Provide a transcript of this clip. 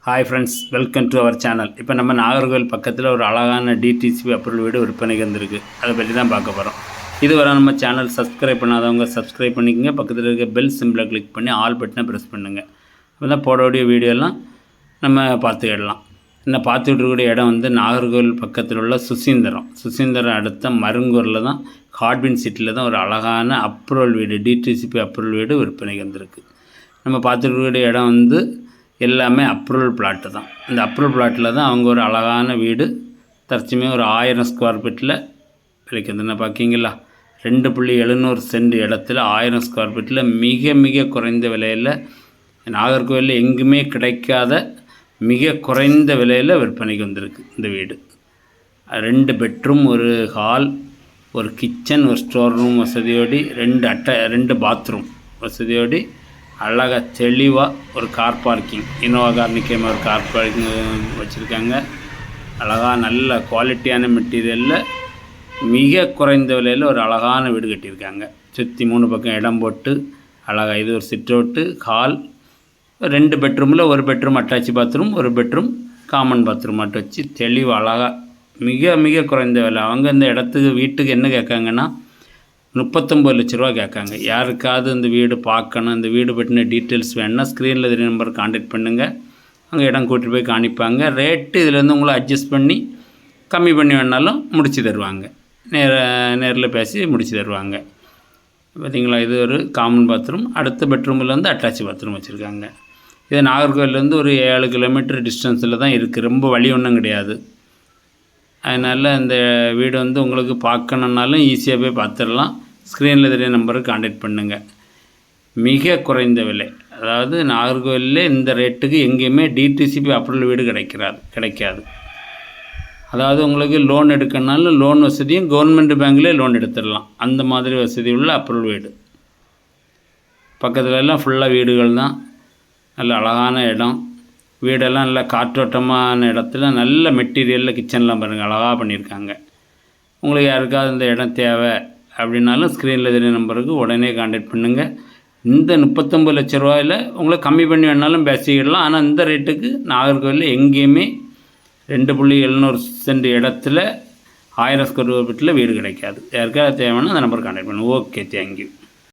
Hi friends, welcome to our channel. இப்போ நம்ம நாகர்கோவில் பக்கத்தில் ஒரு அழகான டிடிசிபி அப்ரூவல் வீடு விற்பனைக்கு வந்திருக்கு. அதை பற்றி தான் பார்க்க போகிறோம். இதுவரை நம்ம சேனல் சப்ஸ்கிரைப் பண்ணாதவங்க சப்ஸ்கிரைப் பண்ணிக்கோங்க. பக்கத்தில் இருக்க பெல் சிம்பிளை கிளிக் பண்ணி ஆல் பட்டனை ப்ரெஸ் பண்ணுங்கள். அப்போ தான் போடக்கூடிய வீடியோலாம் நம்ம பார்த்துக்கிடலாம். இன்னும் பார்த்துக்கிட்டு இருக்கக்கூடிய இடம் வந்து நாகர்கோவில் பக்கத்தில் உள்ள சுசீந்திரம் அடுத்த மருங்கூரில் தான் ஹார்ட்பின் சிட்டியில் தான் ஒரு அழகான அப்ரூவல் வீடு டிடிசிபி அப்ரூவல் வீடு விற்பனைக்கு வந்திருக்கு. நம்ம பார்த்துட்டு இருக்கக்கூடிய இடம் வந்து எல்லாமே அப்ரூவல் பிளாட்டு தான். இந்த அப்ரூவல் பிளாட்டில் தான் அவங்க ஒரு அழகான வீடு தற்சமயம் ஒரு 1000 ஸ்கொயர் ஃபீட்டில் கிடைக்குதுன்னு பார்க்கிங்களா. 2.700 சென்ட் இடத்துல 1000 ஸ்கொயர் ஃபீட்டில் மிக மிக குறைந்த விலையில் நாகர்கோவிலில் எங்குமே கிடைக்காத மிக குறைந்த விலையில் விற்பனைக்கு வந்திருக்கு இந்த வீடு. 2 பெட்ரூம், ஒரு ஹால், ஒரு கிச்சன், ஒரு ஸ்டோர் ரூம் வசதியோடு, 2 பாத்ரூம் வசதியோடு அழகாக தெளிவாக ஒரு கார் பார்க்கிங், இனோவா கார் நிற்காம ஒரு கார் பார்க்கிங் வச்சுருக்காங்க. அழகாக நல்ல குவாலிட்டியான மெட்டீரியலில் மிக குறைந்த விலையில் ஒரு அழகான வீடு கட்டியிருக்காங்க. சுற்றி 3 பக்கம் இடம் போட்டு அழகாக இது ஒரு சிட் அவுட்டு, ஹால், 2 பெட்ரூமில் ஒரு பெட்ரூம் அட்டாச் பாத்ரூம், ஒரு பெட்ரூம் காமன் பாத்ரூம் மட்டும் வச்சு தெளிவாக அழகாக மிக மிக குறைந்த விலை. அவங்க இந்த இடத்துக்கு வீட்டுக்கு என்ன கேட்காங்கன்னா 39 லட்ச ரூபா கேட்காங்க. யாருக்காவது இந்த வீடு பார்க்கணும், இந்த வீடு பற்றின டீட்டெயில்ஸ் வேணுன்னா ஸ்க்ரீனில் தெரிய நம்பர் கான்டாக்ட் பண்ணுங்கள். அங்கே இடம் கூட்டிகிட்டு போய் காணிப்பாங்க. ரேட்டு இதிலேருந்து உங்களை அட்ஜஸ்ட் பண்ணி கம்மி பண்ணி வேணாலும் முடித்து தருவாங்க. நேரில் பேசி முடித்து தருவாங்க. பார்த்திங்களா, இது ஒரு காமன் பாத்ரூம். அடுத்த பெட்ரூமில் வந்து அட்டாச் பாத்ரூம் வச்சுருக்காங்க. இது நாகர்கோவிலேருந்து ஒரு 7 கிலோமீட்டர் டிஸ்டன்ஸில் தான் இருக்குது. ரொம்ப வழி ஒன்றும் கிடையாது. அதனால் இந்த வீடு வந்து உங்களுக்கு பார்க்கணுன்னாலும் ஈஸியாக போய் பார்த்துடலாம். ஸ்க்ரீனில் தெரிய நம்பருக்கு கான்டாக்ட் பண்ணுங்கள். மிக குறைந்த விலை, அதாவது நாகர்கோவிலில் இந்த ரேட்டுக்கு எங்கேயுமே டிடிசிபி அப்ரூவல் வீடு கிடைக்காது. அதாவது உங்களுக்கு லோன் எடுக்கணுனாலும் லோன் வசதியும் கவர்மெண்ட் பேங்க்லேயே லோன் எடுத்துடலாம். அந்த மாதிரி வசதி உள்ள அப்ரூவல் வீடு. பக்கத்துல எல்லாம் ஃபுல்லாக வீடுகள் தான். நல்ல அழகான இடம். வீடெல்லாம் நல்ல காற்றோட்டமான இடத்துல நல்ல மெட்டீரியலில் கிச்சன்லாம் பாருங்கள் அழகாக பண்ணியிருக்காங்க. உங்களுக்கு யாருக்காவது இந்த இடம் தேவை அப்படின்னாலும் ஸ்க்ரீனில் தெரிய நம்பருக்கு உடனே கான்டாக்ட் பண்ணுங்கள். இந்த 39 லட்ச ரூபாயில் உங்களுக்கு கம்மி பண்ணி வேணாலும் பேசிக்கிடலாம். ஆனால் இந்த ரேட்டுக்கு நாகர்கோவிலில் எங்கேயுமே 2.700 சென்ட் இடத்துல 1000 ஸ்கொயர் ஃபீட்டில் வீடு கிடைக்காது. யாருக்காவது தேவைன்னா அந்த நம்பருக்கு கான்டாக்ட் பண்ணுங்கள். Okay, thank you.